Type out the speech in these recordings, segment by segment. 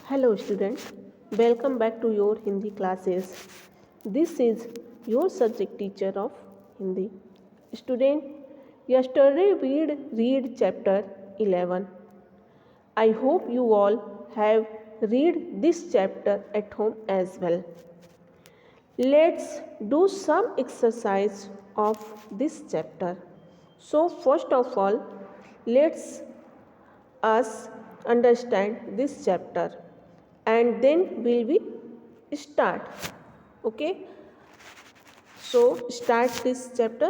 Hello students, welcome back to your Hindi classes. This is your subject teacher of Hindi. Student, yesterday we read chapter 11. I hope you all have read this chapter at home as well. Let's do some exercise of this chapter. So first of all, let's us understand this chapter and then will we start. Okay, so start this chapter.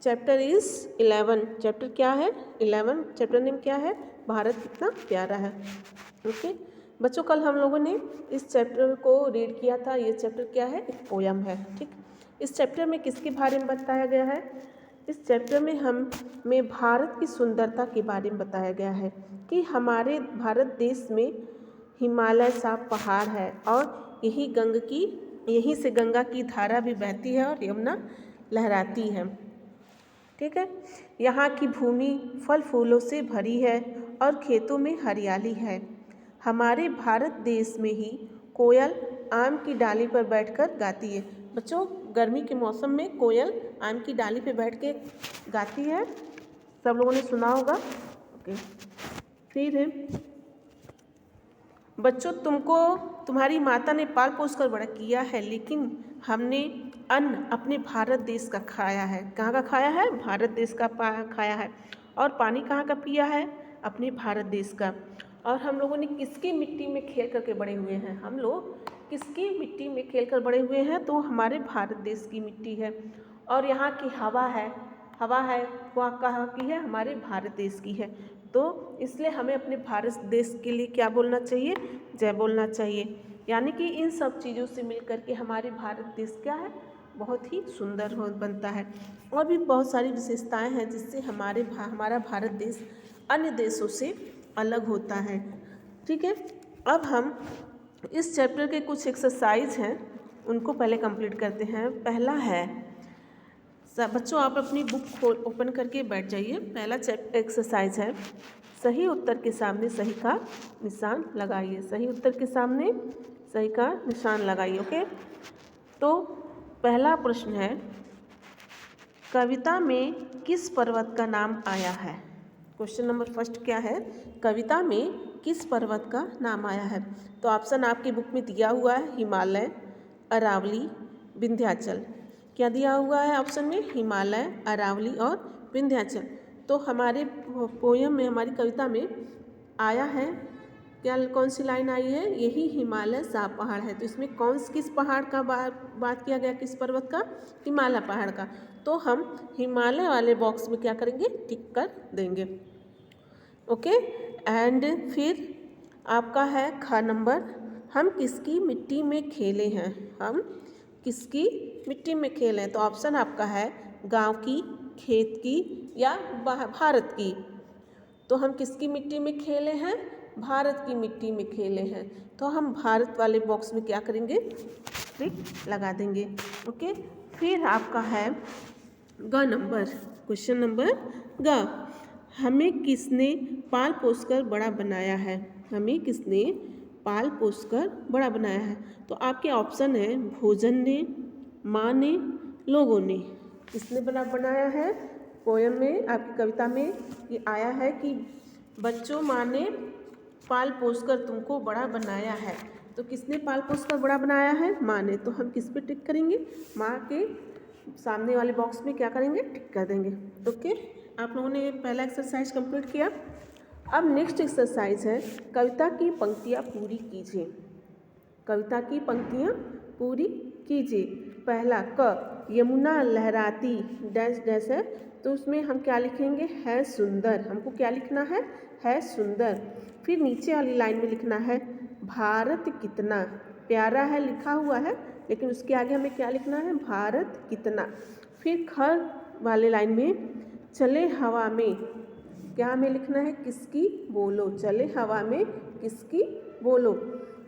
Chapter is 11. Chapter क्या है? 11. Chapter name क्या है? भारत कितना प्यारा है. Okay बच्चों, कल हम लोगों ने इस चैप्टर को रीड किया था. ये चैप्टर क्या है? एक पोयम है. ठीक, इस चैप्टर में किसके बारे में बताया गया है? इस चैप्टर में हमें भारत की सुंदरता के बारे में बताया गया है कि हमारे भारत देश में हिमालय सा पहाड़ है और यहीं से गंगा की धारा भी बहती है और यमुना लहराती है. ठीक है, यहाँ की भूमि फल फूलों से भरी है और खेतों में हरियाली है. हमारे भारत देश में ही कोयल आम की डाली पर बैठकर गाती है. बच्चों, गर्मी के मौसम में कोयल आम की डाली पर बैठ के गाती है, सब लोगों ने सुना होगा. ओके, फिर है बच्चों, तुमको तुम्हारी माता ने पाल पोस कर बड़ा किया है, लेकिन हमने अन्न अपने भारत देश का खाया है. कहाँ का खाया है? भारत देश का खाया है. और पानी कहाँ का पिया है? अपने भारत देश का. और हम लोगों ने किसकी मिट्टी में खेल करके बड़े हुए हैं? हम लोग किसकी मिट्टी में खेल कर बड़े हुए हैं? तो हमारे भारत देश की मिट्टी है. और यहाँ की हवा है वह कहाँ की है? हमारे भारत देश की है. तो इसलिए हमें अपने भारत देश के लिए क्या बोलना चाहिए? जय बोलना चाहिए. यानी कि इन सब चीज़ों से मिलकर के हमारे भारत देश क्या है? बहुत ही सुंदर बनता है. और भी बहुत सारी विशेषताएं हैं जिससे हमारा भारत देश अन्य देशों से अलग होता है. ठीक है, अब हम इस चैप्टर के कुछ एक्सरसाइज हैं उनको पहले कंप्लीट करते हैं. पहला है, बच्चों आप अपनी बुक ओपन करके बैठ जाइए. पहला एक्सरसाइज है, सही उत्तर के सामने सही का निशान लगाइए. सही उत्तर के सामने सही का निशान लगाइए. ओके, तो पहला प्रश्न है, कविता में किस पर्वत का नाम आया है? क्वेश्चन नंबर फर्स्ट क्या है? कविता में किस पर्वत का नाम आया है? तो ऑप्शन आपकी बुक में दिया हुआ है, हिमालय, अरावली, विंध्याचल. क्या दिया हुआ है ऑप्शन में? हिमालय, अरावली और विंध्याचल. तो हमारे पोयम में, हमारी कविता में आया है क्या? कौन सी लाइन आई है? यही हिमालय सा पहाड़ है. तो इसमें किस पहाड़ का बात किया गया? किस पर्वत का? हिमालय पहाड़ का. तो हम हिमालय वाले बॉक्स में क्या करेंगे? टिक कर देंगे. ओके, एंड फिर आपका है ख नंबर, हम किसकी मिट्टी में खेले हैं? हम किसकी मिट्टी में खेले हैं? तो ऑप्शन आपका है गांव की, खेत की या भारत की. तो हम किसकी मिट्टी में खेले हैं? भारत की मिट्टी में खेले हैं. तो हम भारत वाले बॉक्स में क्या करेंगे? टिक लगा देंगे. ओके, फिर आपका है ग नंबर, क्वेश्चन नंबर ग, हमें किसने पाल पोस कर बड़ा बनाया है? हमें किसने पाल पोस कर बड़ा बनाया है? तो आपके ऑप्शन है भोजन ने, माँ ने, लोगों ने. किसने बनाया है? पोयम में, आपकी कविता में ये आया है कि बच्चों, माँ ने पाल पोस कर तुमको बड़ा बनाया है. तो किसने पाल पोस कर बड़ा बनाया है? माँ ने. तो हम किस पे टिक करेंगे? माँ के सामने वाले बॉक्स में क्या करेंगे? टिक कर देंगे. ओके, आप लोगों ने पहला एक्सरसाइज कंप्लीट किया. अब नेक्स्ट एक्सरसाइज है, कविता की पंक्तियाँ पूरी कीजिए. कविता की पंक्तियाँ पूरी कीजिए. पहला क, यमुना लहराती डैश डैश है. तो उसमें हम क्या लिखेंगे? है सुंदर. हमको क्या लिखना है सुंदर. फिर नीचे वाली लाइन में लिखना है भारत कितना प्यारा है. लिखा हुआ है, लेकिन उसके आगे हमें क्या लिखना है? भारत कितना. फिर ख वाले लाइन में चले हवा में, क्या हमें लिखना है? किसकी बोलो. चले हवा में किसकी बोलो.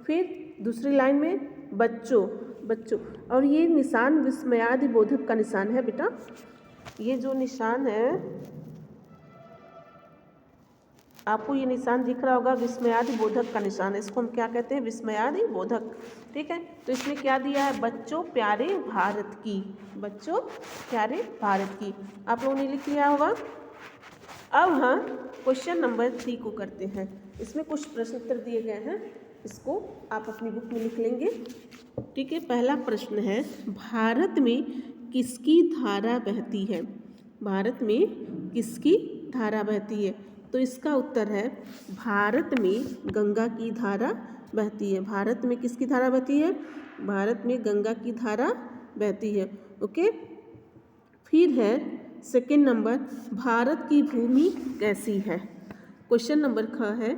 फिर दूसरी लाइन में बच्चों. और ये निशान विस्मयादि बोधक का निशान है बेटा. ये जो निशान है आपको ये निशान दिख रहा होगा, विस्मयादि बोधक का निशान है। इसको हम क्या कहते हैं? विस्मयादि बोधक। ठीक है, तो इसमें क्या दिया है? बच्चों प्यारे भारत की, बच्चों प्यारे भारत की, आप लोगों ने लिख लिया होगा। अब हम क्वेश्चन नंबर 3 को करते हैं। इसमें कुछ प्रश्न उत्तर दिए गए हैं, इसको आप अपनी बुक में लिख लेंगे। ठीक है, पहला प्रश्न है, भारत में किसकी धारा बहती है? भारत में किसकी धारा बहती है? तो इसका उत्तर है, भारत में गंगा की धारा बहती है। भारत में किसकी धारा बहती है? भारत में गंगा की धारा बहती है। ओके, फिर है सेकंड नंबर, भारत की भूमि कैसी है? क्वेश्चन नंबर ख है,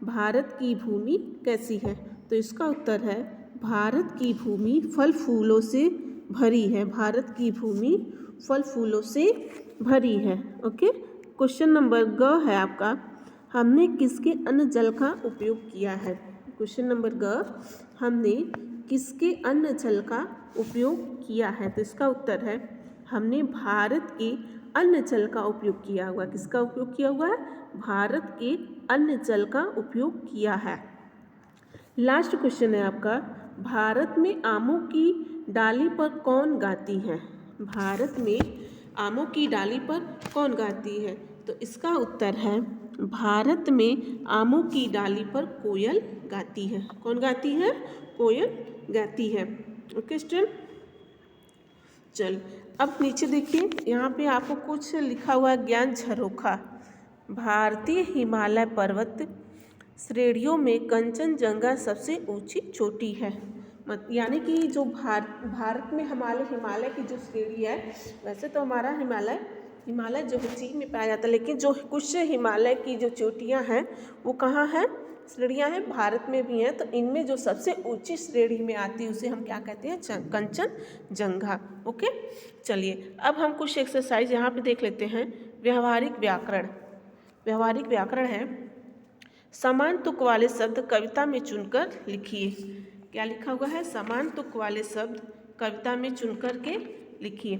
भारत की भूमि कैसी है? तो इसका उत्तर है, भारत की भूमि फल फूलों से भरी है। भारत की भूमि फल फूलों से भरी है। ओके, क्वेश्चन नंबर ग है आपका, हमने किसके अन्न जल का उपयोग किया है? क्वेश्चन नंबर ग, हमने किसके अन्न जल का उपयोग किया है? तो इसका उत्तर है, हमने भारत के अन्न जल का उपयोग किया हुआ। किसका उपयोग किया हुआ है? भारत के अन्न जल का उपयोग किया है। लास्ट क्वेश्चन है आपका, भारत में आमों की डाली पर कौन गाती है? भारत में आमों की डाली पर कौन गाती है? तो इसका उत्तर है, भारत में आमों की डाली पर कोयल गाती है। कौन गाती है? कोयल गाती है। ओके स्टूडेंट, चल अब नीचे देखिए, यहाँ पे आपको कुछ लिखा हुआ है, ज्ञान झरोखा। भारतीय हिमालय पर्वत श्रेणियों में कंचनजंगा सबसे ऊंची चोटी है। यानी कि जो भारत में हिमालय की जो श्रेणी है, वैसे तो हमारा हिमालय जो है चीन में पाया जाता है, लेकिन जो कुछ हिमालय की जो चोटियाँ हैं वो कहाँ हैं? श्रेणियाँ हैं, भारत में भी हैं। तो इनमें जो सबसे ऊंची श्रेणी में आती है उसे हम क्या कहते हैं? कंचनजंगा। ओके, चलिए अब हम कुछ एक्सरसाइज यहाँ पे देख लेते हैं। व्यवहारिक व्याकरण। व्यवहारिक व्याकरण है, समान तुक वाले शब्द कविता में चुनकर लिखिए। क्या लिखा हुआ है? समान तुक वाले शब्द कविता में चुनकर के लिखिए।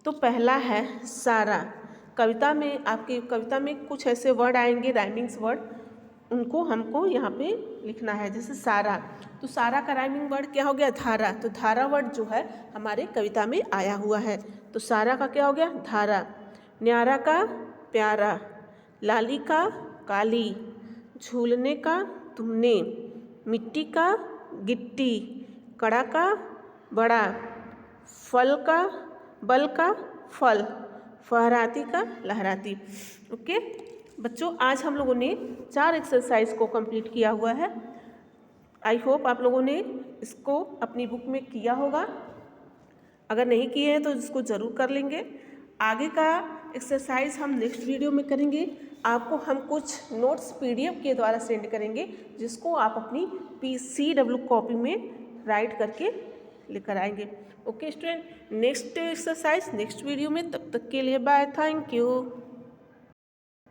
तो पहला है सारा। आपकी कविता में कुछ ऐसे वर्ड आएंगे, राइमिंग्स वर्ड, उनको हमको यहाँ पे लिखना है। जैसे सारा, तो सारा का राइमिंग वर्ड क्या हो गया? धारा। तो धारा वर्ड जो है हमारे कविता में आया हुआ है, तो सारा का क्या हो गया? धारा। न्यारा का प्यारा, लाली का काली, झूलने का तुमने, मिट्टी का गिट्टी, कड़ा का बड़ा, फल का बल का फल, फहराती का लहराती। ओके बच्चों, आज हम लोगों ने 4 एक्सरसाइज को कंप्लीट किया हुआ है। आई होप आप लोगों ने इसको अपनी बुक में किया होगा। अगर नहीं किए हैं तो इसको ज़रूर कर लेंगे। आगे का एक्सरसाइज हम नेक्स्ट वीडियो में करेंगे। आपको हम कुछ नोट्स PDF के द्वारा सेंड करेंगे, जिसको आप अपनी CW कॉपी में राइट करके लेकर आएंगे। Okay student, next exercise next video में। तब तक के लिए बाय, थैंक यू।